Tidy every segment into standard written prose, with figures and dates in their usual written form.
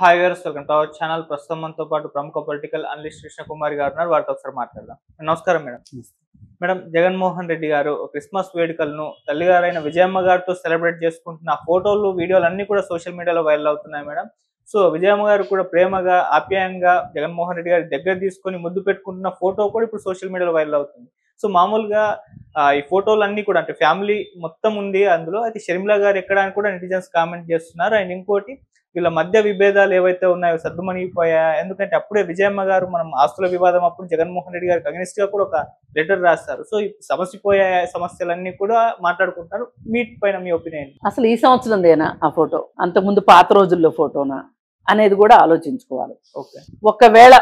Hi viewers, welcome to our channel. ప్రస్తుతం మనతో పాటు ప్రముఖ పొలిటికల్ అనలిస్ట్ కృష్ణ కుమార్ గారు ఉన్నారు. వారితో ఒకసారి మాట్లాడదాం. నమస్కారం మేడం. మేడం, జగన్మోహన్ రెడ్డి గారు క్రిస్మస్ వేడుకలను తల్లిగారైన విజయమ్మ గారితో సెలబ్రేట్ చేసుకుంటున్న ఫోటోలు, వీడియోలు అన్ని కూడా సోషల్ మీడియాలో వైరల్ అవుతున్నాయి మేడం. సో విజయమ్మ గారు కూడా ప్రేమగా, ఆప్యాయంగా జగన్మోహన్ రెడ్డి గారి దగ్గర తీసుకొని ముద్దు పెట్టుకుంటున్న ఫోటో కూడా ఇప్పుడు సోషల్ మీడియాలో వైరల్ అవుతుంది. సో మామూలుగా ఈ ఫోటోలు అన్ని కూడా అంటే ఫ్యామిలీ మొత్తం ఉంది అందులో. అయితే షర్మిల గారు ఎక్కడ అని కూడా నెటిజన్స్ కామెంట్ చేస్తున్నారు. అండ్ ఇంకోటి, వీళ్ళ మధ్య విభేదాలు ఏవైతే ఉన్నాయో సర్దుమణిగిపోయాయా? ఎందుకంటే అప్పుడే విజయమ్మ గారు మనం ఆస్తుల వివాదం అప్పుడు జగన్మోహన్ రెడ్డి గారికి అగెనిస్ట్ గా కూడా ఒక లెటర్ రాస్తారు. సో ఈ సమస్యపోయే సమస్యలన్నీ కూడా మాట్లాడుకుంటున్నారు. వీటిపైన మీ ఒపీనియన్? అసలు ఈ సంవత్సరందేనా ఆ ఫోటో, అంతకుముందు పాత రోజుల్లో ఫోటోనా అనేది కూడా ఆలోచించుకోవాలి. ఓకే, ఒకవేళ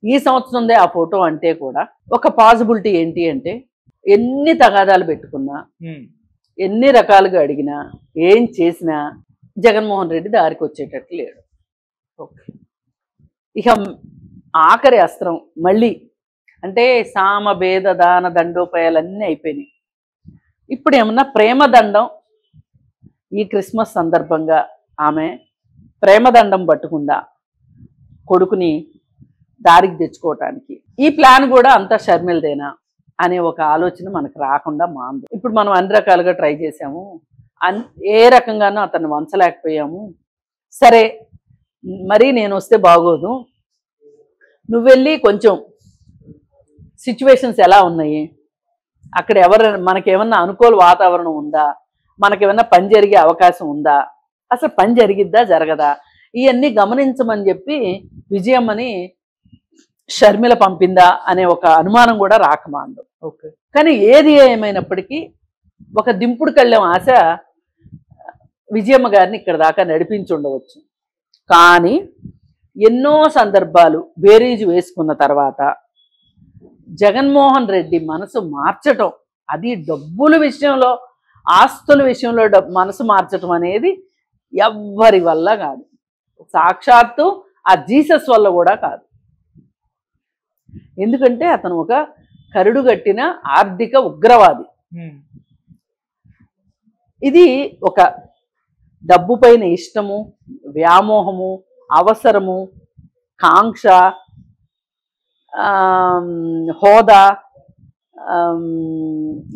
ఈ సంవత్సరందే ఆ ఫోటో అంటే కూడా ఒక పాసిబిలిటీ ఏంటి అంటే, ఎన్ని తగాదాలు పెట్టుకున్నా, ఎన్ని రకాలుగా అడిగినా, ఏం చేసినా జగన్మోహన్ రెడ్డి దారికి వచ్చేటట్టు లేడు. ఓకే, ఇక ఆఖరి అస్త్రం మళ్ళీ అంటే సామ భేద దాన దండోపాయాలన్నీ అయిపోయినాయి. ఇప్పుడు ఏమన్నా ప్రేమదండం ఈ క్రిస్మస్ సందర్భంగా ఆమె ప్రేమదండం పట్టుకుందా కొడుకుని దారికి తెచ్చుకోవటానికి? ఈ ప్లాన్ కూడా అంతా షర్మిలదేనా అనే ఒక ఆలోచన మనకు రాకుండా మాందు. ఇప్పుడు మనం అన్ని రకాలుగా ట్రై చేసాము, ఏ రకంగానూ అతన్ని వంచలేకపోయాము. సరే, మరీ నేను వస్తే బాగోదు, నువ్వు వెళ్ళి కొంచెం సిచ్యువేషన్స్ ఎలా ఉన్నాయి, అక్కడ మనకేమన్నా అనుకూల వాతావరణం ఉందా, మనకేమన్నా పని జరిగే అవకాశం ఉందా, అసలు పని జరిగిద్దా జరగదా, ఇవన్నీ గమనించమని చెప్పి విజయమ్మని షర్మిల పంపిందా అనే ఒక అనుమానం కూడా రాకమాందు. ఓకే, కానీ ఏది ఏమైనప్పటికీ ఒక దింపుడు కళ్ళెం ఆశ విజయమ్మ గారిని ఇక్కడ దాకా నడిపించి ఉండవచ్చు. కానీ ఎన్నో సందర్భాలు బేరీజు వేసుకున్న తర్వాత జగన్మోహన్ రెడ్డి మనసు మార్చటం, అది డబ్బుల విషయంలో, ఆస్తుల విషయంలో మనసు మార్చటం అనేది ఎవ్వరి వల్ల కాదు. సాక్షాత్తు ఆ జీసస్ వల్ల కూడా కాదు. ఎందుకంటే అతను ఒక కరుడుగట్టిన ఆర్థిక ఉగ్రవాది. ఇది ఒక డబ్బు పైన ఇష్టము, వ్యామోహము, అవసరము, కాంక్ష, హోదా,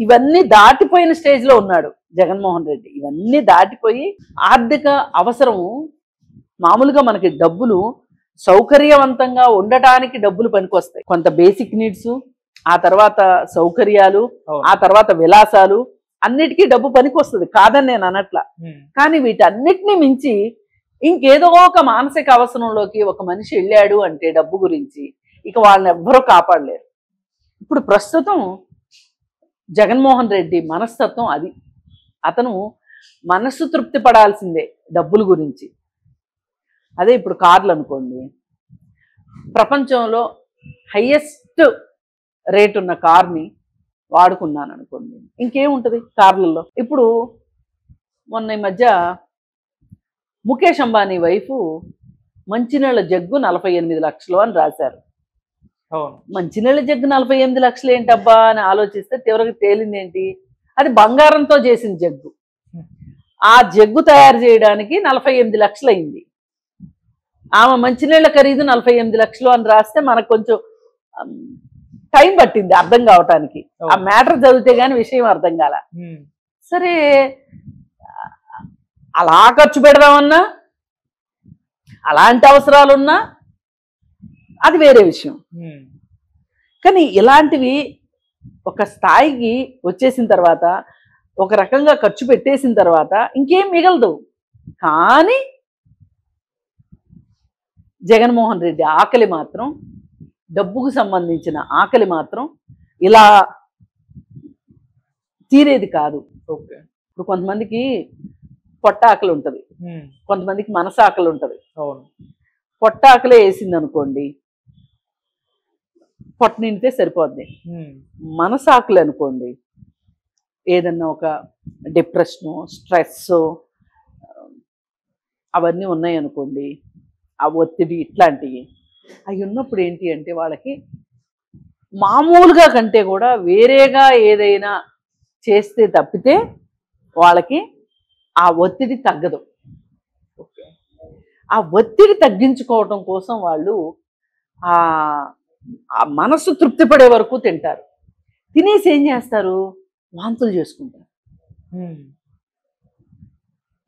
ఇవన్నీ దాటిపోయిన స్టేజ్లో ఉన్నాడు జగన్మోహన్ రెడ్డి. ఇవన్నీ దాటిపోయి ఆర్థిక అవసరము, మామూలుగా మనకి డబ్బులు సౌకర్యవంతంగా ఉండటానికి డబ్బులు పనికొస్తాయి. కొంత బేసిక్ నీడ్స్, ఆ తర్వాత సౌకర్యాలు, ఆ తర్వాత విలాసాలు, అన్నిటికీ డబ్బు పనికి వస్తుంది, కాదని నేను అనట్లా. కానీ వీటన్నిటినీ మించి ఇంకేదో ఒక మానసిక అవసరంలోకి ఒక మనిషి వెళ్ళాడు అంటే డబ్బు గురించి, ఇక వాళ్ళని ఎవ్వరూ కాపాడలేరు. ఇప్పుడు ప్రస్తుతం జగన్మోహన్ రెడ్డి మనస్తత్వం అది. అతను మనస్సు తృప్తి పడాల్సిందే డబ్బుల గురించి. అదే ఇప్పుడు కార్లు అనుకోండి, ప్రపంచంలో హైయెస్ట్ రేట్ ఉన్న కార్ని వాడుకున్నాను అనుకోండి, ఇంకేముంటుంది కార్లలో. ఇప్పుడు మొన్న ఈ మధ్య ముఖేష్ అంబానీ వైఫ్ మంచినీళ్ళ జగ్గు 48 లక్షలు అని రాశారు. మంచినీళ్ళ జగ్గు 48 లక్షలు ఏంటబ్బా అని ఆలోచిస్తే తీవ్రంగా తేలింది ఏంటి, అది బంగారంతో చేసిన జగ్గు. ఆ జగ్గు తయారు చేయడానికి 48 లక్షలు అయింది. ఆమె మంచినీళ్ళ ఖరీదు 48 లక్షలు అని రాస్తే మనకు కొంచెం టైం పట్టింది అర్థం కావటానికి. ఆ మ్యాటర్ చదివితే గానీ విషయం అర్థం కాల. సరే, అలా ఖర్చు పెడదామన్నా, అలాంటి అవసరాలున్నా అది వేరే విషయం. కానీ ఇలాంటివి ఒక స్థాయికి వచ్చేసిన తర్వాత, ఒక రకంగా ఖర్చు పెట్టేసిన తర్వాత ఇంకేం మిగలదు. కానీ జగన్మోహన్ రెడ్డి ఆకలి మాత్రం, డబ్బుకు సంబంధించిన ఆకలి మాత్రం ఇలా తీరేది కాదు. ఓకే, ఇప్పుడు కొంతమందికి పొట్ట ఆకలి ఉంటుంది, కొంతమందికి మనసు ఆకలి ఉంటుంది. పొట్ట ఆకలే వేసింది అనుకోండి, పొట్ట నిండితే సరిపోద్ది. మనసు ఆకలి అనుకోండి, ఏదన్నా ఒక డిప్రెషను, స్ట్రెస్ అవన్నీ ఉన్నాయి అనుకోండి, ఆ ఒత్తిడి ఇట్లాంటివి అవి ఉన్నప్పుడు ఏంటి అంటే వాళ్ళకి మామూలుగా కంటే కూడా వేరేగా ఏదైనా చేస్తే తప్పితే వాళ్ళకి ఆ ఒత్తిడి తగ్గదు. ఆ ఒత్తిడి తగ్గించుకోవటం కోసం వాళ్ళు ఆ ఆ మనస్సు తృప్తి పడే వరకు తింటారు. తినేసి ఏం చేస్తారు? వాంతులు చేసుకుంటారు.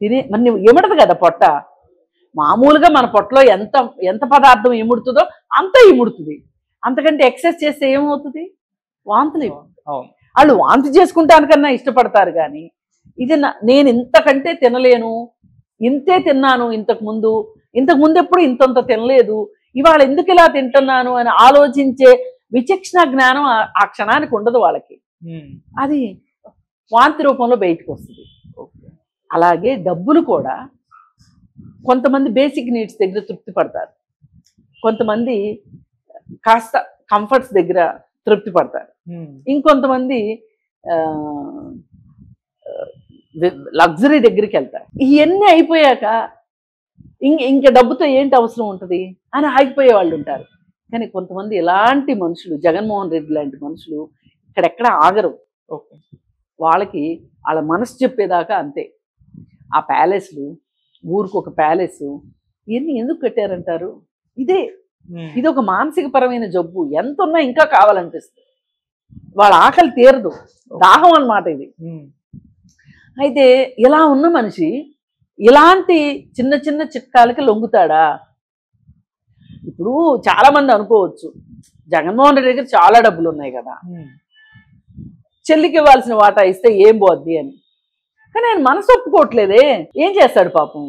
మరి నువ్వు ఇమడదు కదా పొట్ట. మామూలుగా మన పొట్టలో ఎంత ఎంత పదార్థం ఇముడుతుందో అంత ఇముడుతుంది. అంతకంటే ఎక్సెస్ చేస్తే ఏమవుతుంది? వాంతులు. వాళ్ళు వాంతి చేసుకుంటానికన్నా ఇష్టపడతారు. కానీ ఇది నేను ఇంతకంటే తినలేను, ఇంతే తిన్నాను ఇంతకుముందు ఎప్పుడు ఇంతంత తినలేదు, ఇవాళ ఎందుకు ఇలా తింటున్నాను అని ఆలోచించే విచక్షణ జ్ఞానం ఆ క్షణానికి ఉండదు వాళ్ళకి. అది వాంతి రూపంలో బయటకు వస్తుంది. అలాగే డబ్బులు కూడా కొంతమంది బేసిక్ నీడ్స్ దగ్గర తృప్తి పడతారు, కొంతమంది కాస్త కంఫర్ట్స్ దగ్గర తృప్తి పడతారు, ఇంకొంతమంది లగ్జరీ దగ్గరికి వెళ్తారు. ఇవన్నీ అయిపోయాక ఇంకా డబ్బుతో ఏంటి అవసరం ఉంటుంది అని ఆగిపోయే వాళ్ళు ఉంటారు. కానీ కొంతమంది ఇలాంటి మనుషులు, జగన్మోహన్ రెడ్డి లాంటి మనుషులు ఇక్కడెక్కడ ఆగరు. వాళ్ళకి వాళ్ళ మనసు చెప్పేదాకా అంతే. ఆ ప్యాలెస్లు, ఊరికి ఒక ప్యాలెస్, ఇవన్నీ ఎందుకు కట్టారంటారు? ఇది ఒక మానసిక పరమైన జబ్బు. ఎంత ఉన్నా ఇంకా కావాలనిపిస్తుంది. వాళ్ళ ఆకలి తీరదు, దాహం అన్నమాట ఇది. అయితే ఇలా ఉన్న మనిషి ఇలాంటి చిన్న చిన్న చిట్కాలకి లొంగుతాడా? ఇప్పుడు చాలా మంది అనుకోవచ్చు, జగన్మోహన్ రెడ్డి దగ్గర చాలా డబ్బులు ఉన్నాయి కదా, చెల్లికి ఇవ్వాల్సిన వాటా ఇస్తే ఏం పోద్ది అని. కానీ ఆయన మనసు ఒప్పుకోవట్లేదే. ఏం చేస్తాడు పాపం?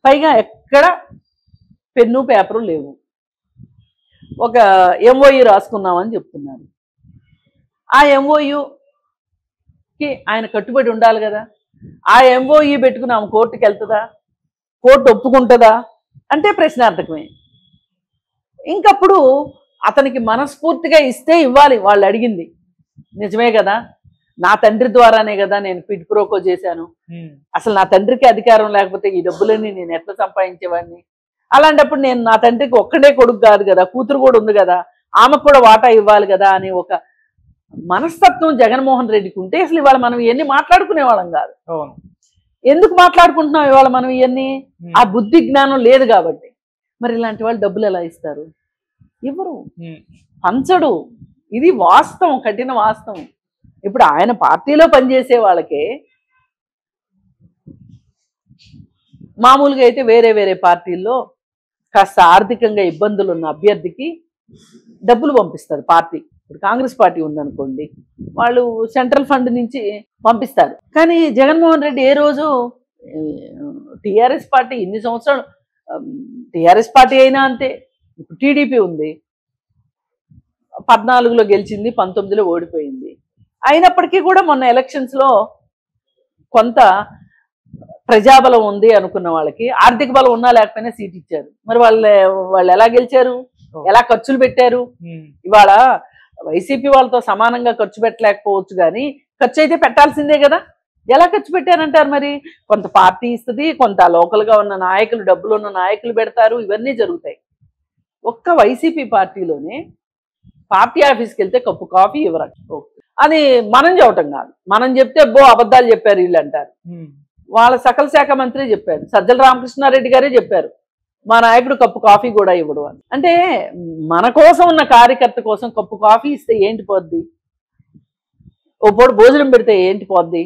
పైగా ఎక్కడ పెన్ను పేపరు లేవు. ఒక ఎంఓయూ రాసుకున్నామని చెప్తున్నారు. ఆ ఎంఓయూకి ఆయన కట్టుబడి ఉండాలి కదా. ఆ ఎంఓయూ పెట్టుకుని ఆమె కోర్టుకి వెళ్తుందా? కోర్టు ఒప్పుకుంటుందా అంటే ప్రశ్నార్థకమే. ఇంకప్పుడు అతనికి మనస్ఫూర్తిగా ఇస్తే ఇవ్వాలి వాళ్ళు అడిగింది. నిజమే కదా, నా తండ్రి ద్వారానే కదా నేను క్విడ్ ప్రోకో చేశాను, అసలు నా తండ్రికి అధికారం లేకపోతే ఈ డబ్బులన్నీ నేను ఎట్లా సంపాదించేవాడిని? అలాంటప్పుడు నేను నా తండ్రికి ఒక్కడే కొడుకు కాదు కదా, కూతురు కూడా ఉంది కదా, ఆమెకు కూడా వాటా ఇవ్వాలి కదా అని ఒక మనస్తత్వం జగన్మోహన్ రెడ్డికి ఉంటే అసలు ఇవాళ మనం ఇవన్నీ మాట్లాడుకునే వాళ్ళం కాదు. ఎందుకు మాట్లాడుకుంటున్నాం ఇవాళ మనం ఇవన్నీ? ఆ బుద్ధి జ్ఞానం లేదు కాబట్టి. మరి ఇలాంటి వాళ్ళు డబ్బులు ఎలా ఇస్తారు? ఇవ్వరు, పంచడు. ఇది వాస్తవం, కఠిన వాస్తవం. ఇప్పుడు ఆయన పార్టీలో పనిచేసే వాళ్ళకే, మామూలుగా అయితే వేరే వేరే పార్టీల్లో కాస్త ఆర్థికంగా ఇబ్బందులు ఉన్న అభ్యర్థికి డబ్బులు పంపిస్తారు పార్టీ. ఇప్పుడు కాంగ్రెస్ పార్టీ ఉందనుకోండి, వాళ్ళు సెంట్రల్ ఫండ్ నుంచి పంపిస్తారు. కానీ జగన్మోహన్ రెడ్డి ఏ రోజు టీఆర్ఎస్ పార్టీ ఇన్ని సంవత్సరాలు, టీఆర్ఎస్ పార్టీ అయినా అంతే, ఇప్పుడు టీడీపీ ఉంది, 14లో గెలిచింది, 19లో ఓడిపోయింది. అయినప్పటికీ కూడా మొన్న ఎలక్షన్స్లో కొంత ప్రజాబలం ఉంది అనుకున్న వాళ్ళకి ఆర్థిక బలం ఉన్నా లేకపోయినా సీట్ ఇచ్చారు. మరి వాళ్ళు ఎలా గెలిచారు? ఎలా ఖర్చులు పెట్టారు? ఇవాళ వైసీపీ వాళ్ళతో సమానంగా ఖర్చు పెట్టలేకపోవచ్చు, కానీ ఖర్చు అయితే పెట్టాల్సిందే కదా. ఎలా ఖర్చు పెట్టారంటారు? మరి కొంత పార్టీ ఇస్తుంది, కొంత లోకల్గా ఉన్న నాయకులు, డబ్బులు ఉన్న నాయకులు పెడతారు, ఇవన్నీ జరుగుతాయి. ఒక్క వైసీపీ పార్టీలోనే పార్టీ ఆఫీస్కి వెళ్తే కప్పు కాఫీ ఇవ్వరు. అది మనం చెప్పటం కాదు, మనం చెప్తే అబద్ధాలు చెప్పారు వీళ్ళు అంటారు. వాళ్ళ సకల శాఖ మంత్రి చెప్పారు, సజ్జల రామకృష్ణారెడ్డి గారే చెప్పారు, మా నాయకుడు కప్పు కాఫీ కూడా ఇవ్వడు అని. అంటే మన కోసం ఉన్న కార్యకర్త కోసం కప్పు కాఫీ ఇస్తే ఏంటి పోద్ది? ఓ పూట భోజనం పెడితే ఏంటి పోద్ది?